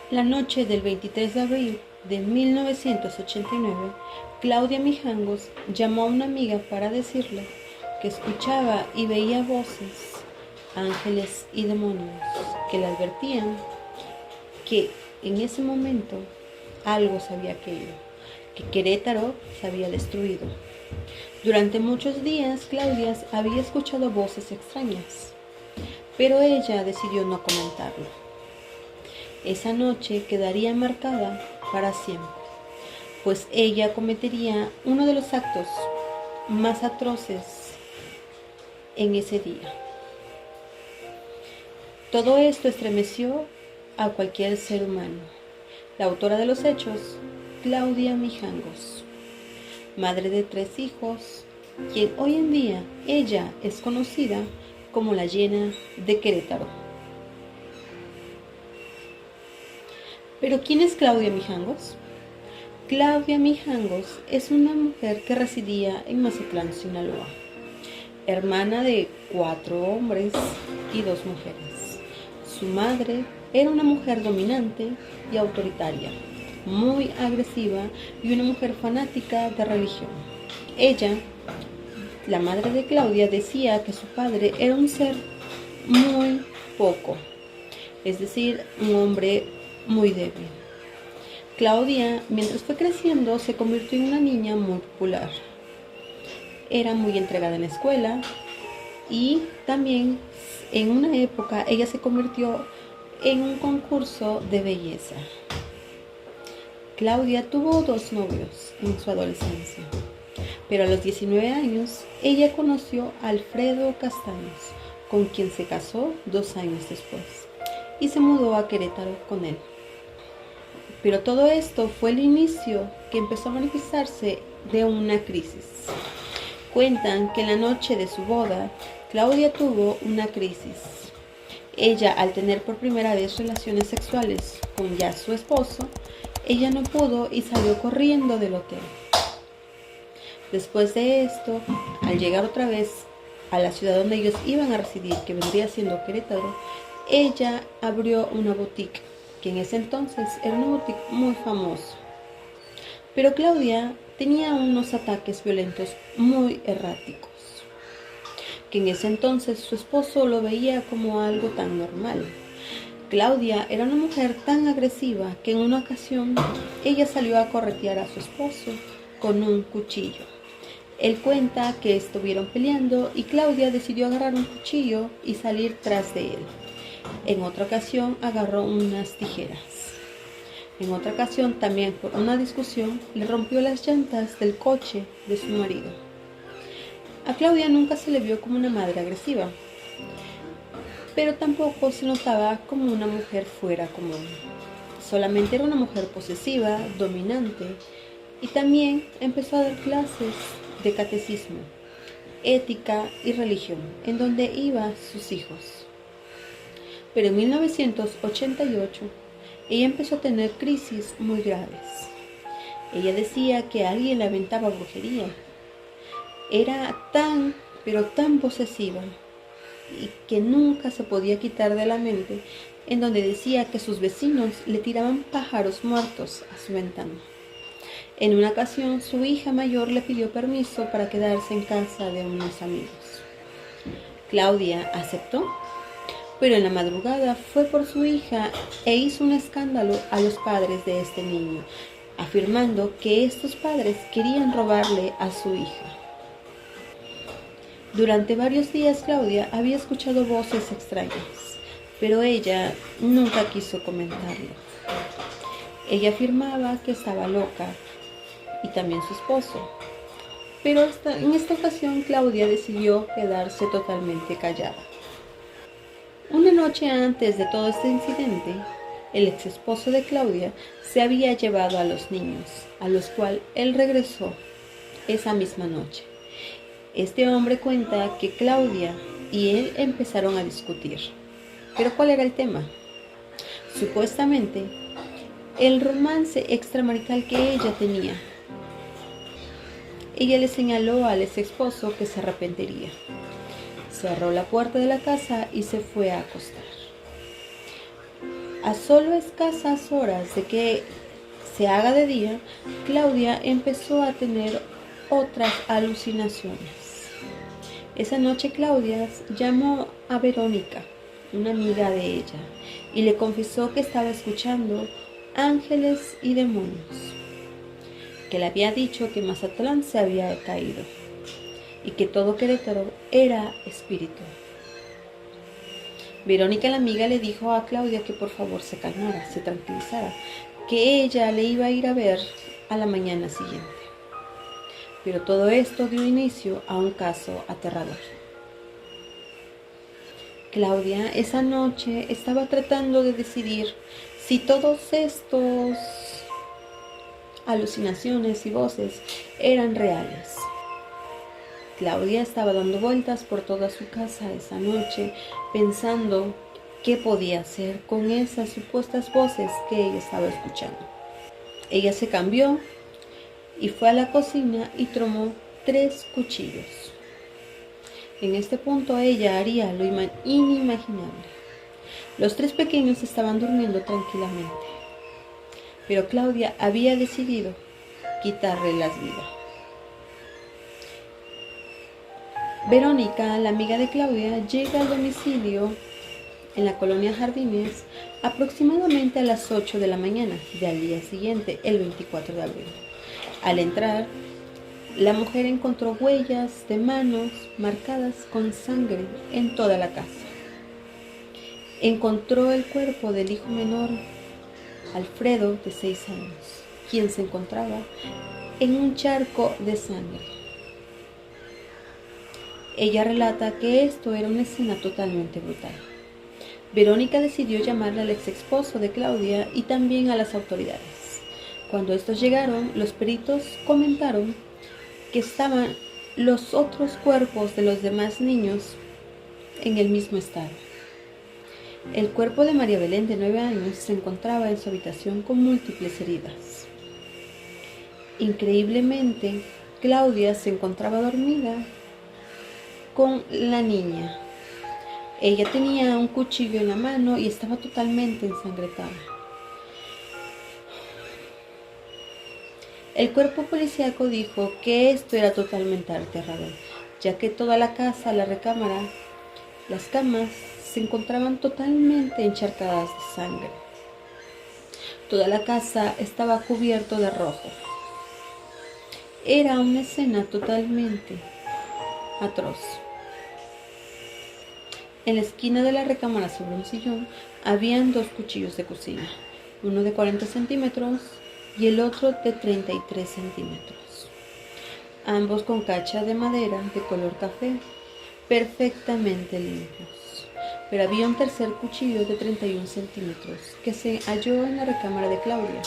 La noche del 23 de abril de 1989, Claudia Mijangos llamó a una amiga para decirle que escuchaba y veía voces, ángeles y demonios, que le advertían que en ese momento algo se había caído, que Querétaro se había destruido. Durante muchos días, Claudia había escuchado voces extrañas, pero ella decidió no comentarlo. Esa noche quedaría marcada para siempre, pues ella cometería uno de los actos más atroces en ese día. Todo esto estremeció a cualquier ser humano. La autora de los hechos, Claudia Mijangos, madre de 3 hijos, quien hoy en día ella es conocida como la Llena de Querétaro. ¿Pero quién es Claudia Mijangos? Claudia Mijangos es una mujer que residía en Mazatlán, Sinaloa, hermana de 4 hombres y 2 mujeres. Su madre era una mujer dominante y autoritaria, muy agresiva y una mujer fanática de religión. Ella, la madre de Claudia, decía que su padre era un ser muy poco, es decir, un hombre muy débil. Claudia, mientras fue creciendo, se convirtió en una niña muy popular. Era muy entregada en la escuela y también en una época ella se convirtió en un concurso de belleza. Claudia tuvo 2 novios en su adolescencia, pero a los 19 años ella conoció a Alfredo Castaños, con quien se casó 2 años después y se mudó a Querétaro con él. Pero todo esto fue el inicio que empezó a manifestarse de una crisis. Cuentan que en la noche de su boda, Claudia tuvo una crisis. Ella, al tener por primera vez relaciones sexuales con ya su esposo, ella no pudo y salió corriendo del hotel. Después de esto, al llegar otra vez a la ciudad donde ellos iban a residir, que vendría siendo Querétaro, ella abrió una boutique, que en ese entonces era una boutique muy famosa. Pero Claudia tenía unos ataques violentos muy erráticos, que en ese entonces su esposo lo veía como algo tan normal. Claudia era una mujer tan agresiva que en una ocasión ella salió a corretear a su esposo con un cuchillo. Él cuenta que estuvieron peleando y Claudia decidió agarrar un cuchillo y salir tras de él. En otra ocasión agarró unas tijeras. En otra ocasión, también por una discusión, le rompió las llantas del coche de su marido. A Claudia nunca se le vio como una madre agresiva, pero tampoco se notaba como una mujer fuera común. Solamente era una mujer posesiva, dominante, y también empezó a dar clases de catecismo, ética y religión, en donde iban sus hijos. Pero en 1988, ella empezó a tener crisis muy graves. Ella decía que alguien le aventaba brujería. Era tan, pero tan posesiva y que nunca se podía quitar de la mente, en donde decía que sus vecinos le tiraban pájaros muertos a su ventana. En una ocasión, su hija mayor le pidió permiso para quedarse en casa de unos amigos. Claudia aceptó, pero en la madrugada fue por su hija e hizo un escándalo a los padres de este niño, afirmando que estos padres querían robarle a su hija. Durante varios días Claudia había escuchado voces extrañas, pero ella nunca quiso comentarlo. Ella afirmaba que estaba loca y también su esposo, pero en esta ocasión Claudia decidió quedarse totalmente callada. Una noche antes de todo este incidente, el ex esposo de Claudia se había llevado a los niños, a los cuales él regresó esa misma noche. Este hombre cuenta que Claudia y él empezaron a discutir. ¿Pero cuál era el tema? Supuestamente, el romance extramarital que ella tenía. Ella le señaló al ex esposo que se arrepentiría. Cerró la puerta de la casa y se fue a acostar. A solo escasas horas de que se haga de día, Claudia empezó a tener otras alucinaciones. Esa noche Claudia llamó a Verónica, una amiga de ella, y le confesó que estaba escuchando ángeles y demonios, que le había dicho que Mazatlán se había caído y que todo Querétaro era espíritu. Verónica, la amiga, le dijo a Claudia que por favor se calmara, se tranquilizara, que ella le iba a ir a ver a la mañana siguiente. Pero todo esto dio inicio a un caso aterrador. Claudia esa noche estaba tratando de decidir si todos estos alucinaciones y voces eran reales. Claudia estaba dando vueltas por toda su casa esa noche, pensando qué podía hacer con esas supuestas voces que ella estaba escuchando. Ella se cambió y fue a la cocina y tomó 3 cuchillos. En este punto ella haría lo inimaginable. Los 3 pequeños estaban durmiendo tranquilamente, pero Claudia había decidido quitarle las vidas. Verónica, la amiga de Claudia, llega al domicilio en la colonia Jardines aproximadamente a las 8 de la mañana del día siguiente, el 24 de abril. Al entrar, la mujer encontró huellas de manos marcadas con sangre en toda la casa. Encontró el cuerpo del hijo menor, Alfredo, de 6 años, quien se encontraba en un charco de sangre. Ella relata que esto era una escena totalmente brutal. Verónica decidió llamarle al ex esposo de Claudia y también a las autoridades. Cuando estos llegaron, los peritos comentaron que estaban los otros cuerpos de los demás niños en el mismo estado. El cuerpo de María Belén, de 9 años, se encontraba en su habitación con múltiples heridas. Increíblemente, Claudia se encontraba dormida con la niña. Ella tenía un cuchillo en la mano y estaba totalmente ensangrentada. El cuerpo policíaco dijo que esto era totalmente aterrador, ya que toda la casa, la recámara, las camas se encontraban totalmente encharcadas de sangre. Toda la casa estaba cubierta de rojo. Era una escena totalmente atroz. En la esquina de la recámara, sobre un sillón, habían 2 cuchillos de cocina, uno de 40 centímetros y el otro de 33 centímetros, ambos con cacha de madera de color café, perfectamente limpios. Pero había un tercer cuchillo de 31 centímetros que se halló en la recámara de Claudia.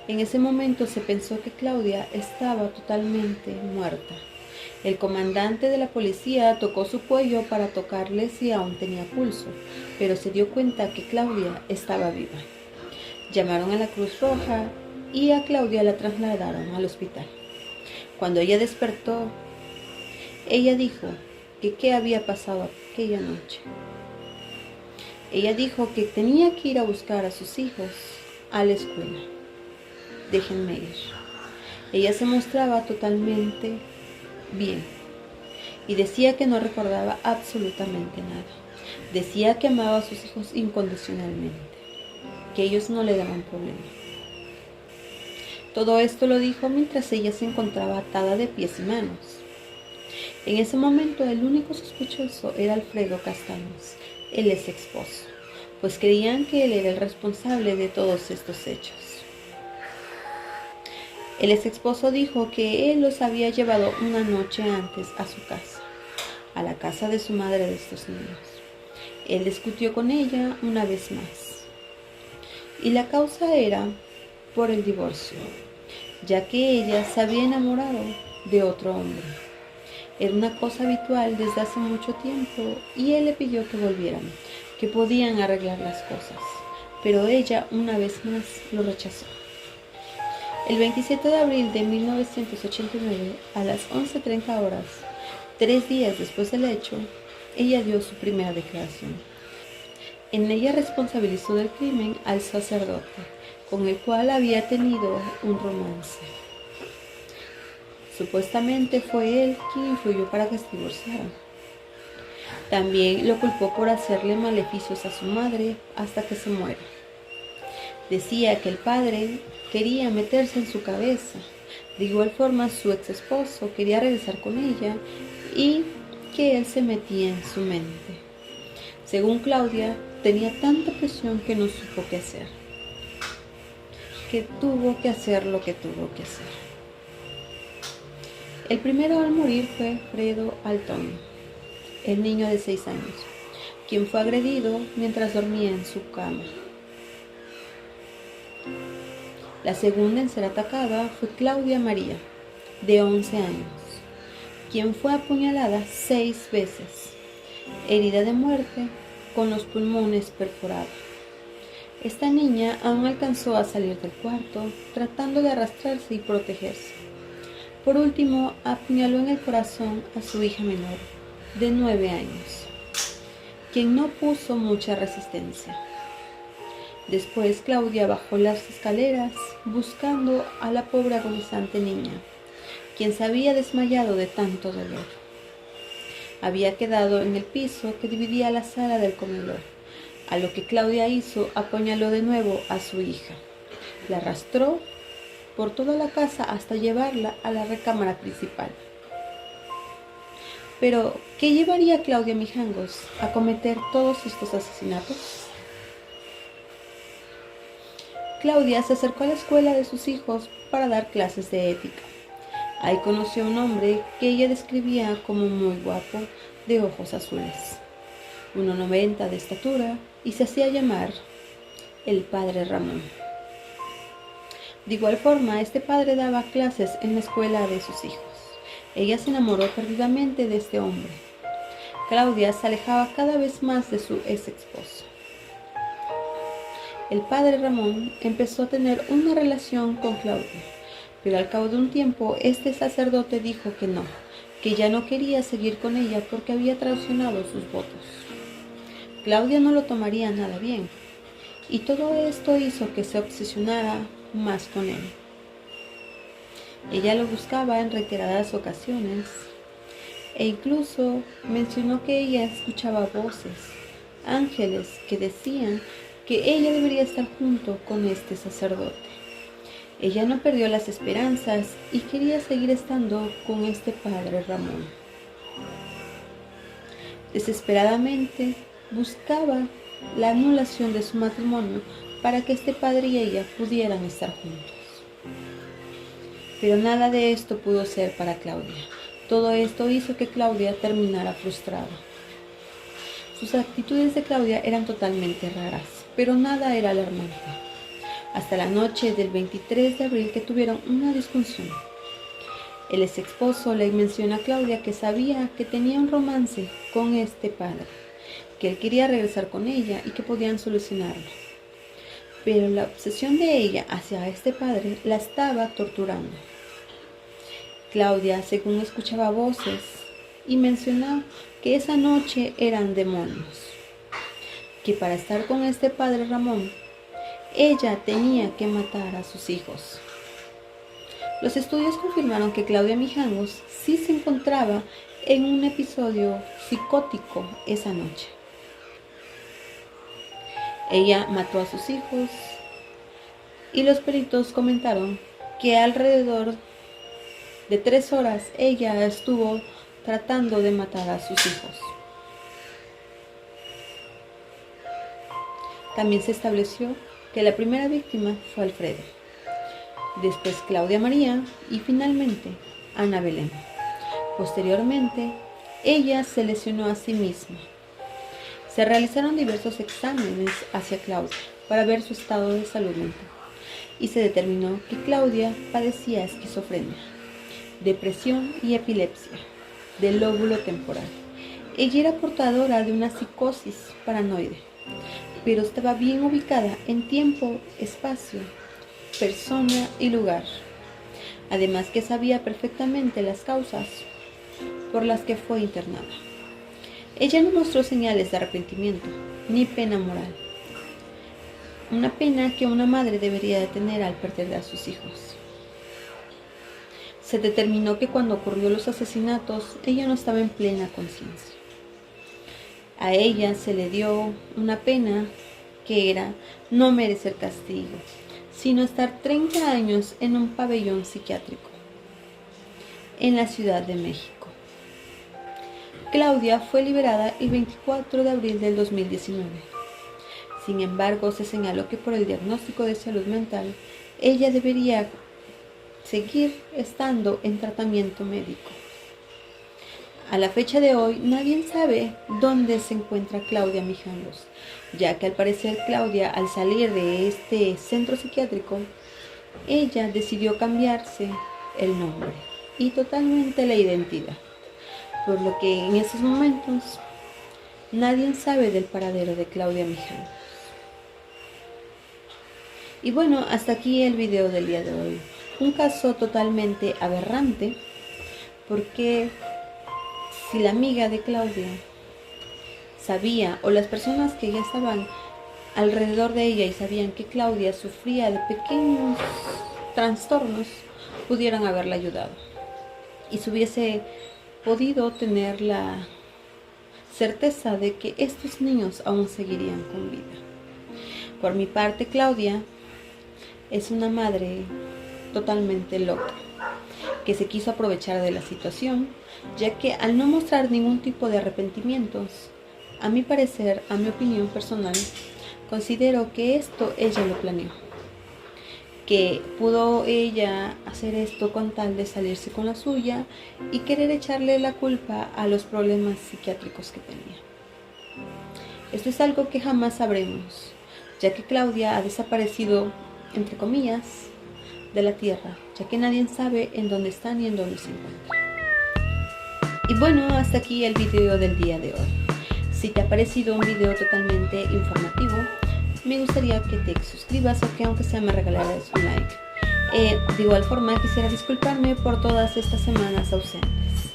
En ese momento se pensó que Claudia estaba totalmente muerta. El comandante de la policía tocó su cuello para tocarle si aún tenía pulso, pero se dio cuenta que Claudia estaba viva. Llamaron a la Cruz Roja y a Claudia la trasladaron al hospital. Cuando ella despertó, ella dijo que qué había pasado aquella noche. Ella dijo que tenía que ir a buscar a sus hijos a la escuela. Déjenme ir. Ella se mostraba totalmente bien y decía que no recordaba absolutamente nada. Decía que amaba a sus hijos incondicionalmente, que ellos no le daban problema. Todo esto lo dijo mientras ella se encontraba atada de pies y manos. En ese momento el único sospechoso era Alfredo Castaños, el ex esposo, pues creían que él era el responsable de todos estos hechos. El ex esposo dijo que él los había llevado una noche antes a su casa, a la casa de su madre de estos niños. Él discutió con ella una vez más, y la causa era por el divorcio, ya que ella se había enamorado de otro hombre. Era una cosa habitual desde hace mucho tiempo y él le pidió que volvieran, que podían arreglar las cosas, pero ella una vez más lo rechazó. El 27 de abril de 1989, a las 11:30 horas, 3 días después del hecho, ella dio su primera declaración. En ella responsabilizó del crimen al sacerdote, con el cual había tenido un romance. Supuestamente fue él quien influyó para que se divorciaran. También lo culpó por hacerle maleficios a su madre hasta que se muera. Decía que el padre quería meterse en su cabeza. De igual forma, su ex esposo quería regresar con ella y que él se metía en su mente. Según Claudia, tenía tanta presión que no supo qué hacer. Que tuvo que hacer lo que tuvo que hacer. El primero al morir fue Fredo Alton, el niño de 6 años, quien fue agredido mientras dormía en su cama. La segunda en ser atacada fue Claudia María, de 11 años, quien fue apuñalada 6 veces, herida de muerte, con los pulmones perforados. Esta niña aún alcanzó a salir del cuarto, tratando de arrastrarse y protegerse. Por último, apuñaló en el corazón a su hija menor, de 9 años, quien no puso mucha resistencia. Después Claudia bajó las escaleras buscando a la pobre agonizante niña, quien se había desmayado de tanto dolor. Había quedado en el piso que dividía la sala del comedor, a lo que Claudia hizo, apuñaló de nuevo a su hija. La arrastró por toda la casa hasta llevarla a la recámara principal. Pero, ¿qué llevaría a Claudia Mijangos a cometer todos estos asesinatos? Claudia se acercó a la escuela de sus hijos para dar clases de ética. Ahí conoció a un hombre que ella describía como muy guapo, de ojos azules, 1,90 de estatura, y se hacía llamar el padre Ramón. De igual forma, este padre daba clases en la escuela de sus hijos. Ella se enamoró perdidamente de este hombre. Claudia se alejaba cada vez más de su ex esposo. El padre Ramón empezó a tener una relación con Claudia, pero al cabo de un tiempo este sacerdote dijo que ya no quería seguir con ella porque había traicionado sus votos. Claudia no lo tomaría nada bien, y todo esto hizo que se obsesionara más con él. Ella lo buscaba en reiteradas ocasiones e incluso mencionó que ella escuchaba voces, ángeles que decían que ella debería estar junto con este sacerdote. Ella no perdió las esperanzas y quería seguir estando con este padre Ramón. Desesperadamente buscaba la anulación de su matrimonio para que este padre y ella pudieran estar juntos. Pero nada de esto pudo ser para Claudia. Todo esto hizo que Claudia terminara frustrada. Sus actitudes de Claudia eran totalmente raras, pero nada era alarmante. Hasta la noche del 23 de abril que tuvieron una discusión. El ex esposo le menciona a Claudia que sabía que tenía un romance con este padre, que él quería regresar con ella y que podían solucionarlo. Pero la obsesión de ella hacia este padre la estaba torturando. Claudia, según escuchaba voces, y mencionó que esa noche eran demonios, que para estar con este padre Ramón, ella tenía que matar a sus hijos. Los estudios confirmaron que Claudia Mijangos sí se encontraba en un episodio psicótico esa noche. Ella mató a sus hijos y los peritos comentaron que alrededor de 3 horas ella estuvo tratando de matar a sus hijos. También se estableció que la primera víctima fue Alfredo, después Claudia María y finalmente Ana Belén. Posteriormente, ella se lesionó a sí misma. Se realizaron diversos exámenes hacia Claudia para ver su estado de salud mental y se determinó que Claudia padecía esquizofrenia, depresión y epilepsia del lóbulo temporal. Ella era portadora de una psicosis paranoide, pero estaba bien ubicada en tiempo, espacio, persona y lugar. Además que sabía perfectamente las causas por las que fue internada. Ella no mostró señales de arrepentimiento, ni pena moral. Una pena que una madre debería de tener al perder a sus hijos. Se determinó que cuando ocurrió los asesinatos, ella no estaba en plena conciencia. A ella se le dio una pena que era no merecer castigo, sino estar 30 años en un pabellón psiquiátrico en la Ciudad de México. Claudia fue liberada el 24 de abril del 2019. Sin embargo, se señaló que por el diagnóstico de salud mental, ella debería seguir estando en tratamiento médico. A la fecha de hoy, nadie sabe dónde se encuentra Claudia Mijalos, ya que al parecer Claudia, al salir de este centro psiquiátrico, ella decidió cambiarse el nombre y totalmente la identidad, por lo que en estos momentos nadie sabe del paradero de Claudia Mijalos. Y bueno, hasta aquí el video del día de hoy. Un caso totalmente aberrante, porque si la amiga de Claudia sabía, o las personas que ya estaban alrededor de ella y sabían que Claudia sufría de pequeños trastornos, pudieran haberla ayudado y se hubiese podido tener la certeza de que estos niños aún seguirían con vida. Por mi parte, Claudia es una madre totalmente loca, que se quiso aprovechar de la situación, ya que al no mostrar ningún tipo de arrepentimientos, a mi parecer, a mi opinión personal, considero que esto ella lo planeó, que pudo ella hacer esto con tal de salirse con la suya y querer echarle la culpa a los problemas psiquiátricos que tenía. Esto es algo que jamás sabremos, ya que Claudia ha desaparecido, entre comillas, de la tierra, ya que nadie sabe en dónde está ni en dónde se encuentra. Y bueno, hasta aquí el video del día de hoy. Si te ha parecido un video totalmente informativo, me gustaría que te suscribas o que aunque sea me regalaras un like. De igual forma quisiera disculparme por todas estas semanas ausentes.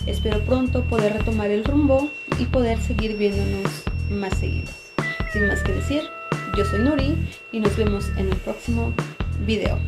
Espero pronto poder retomar el rumbo y poder seguir viéndonos más seguido. Sin más que decir, yo soy Nuri y nos vemos en el próximo video.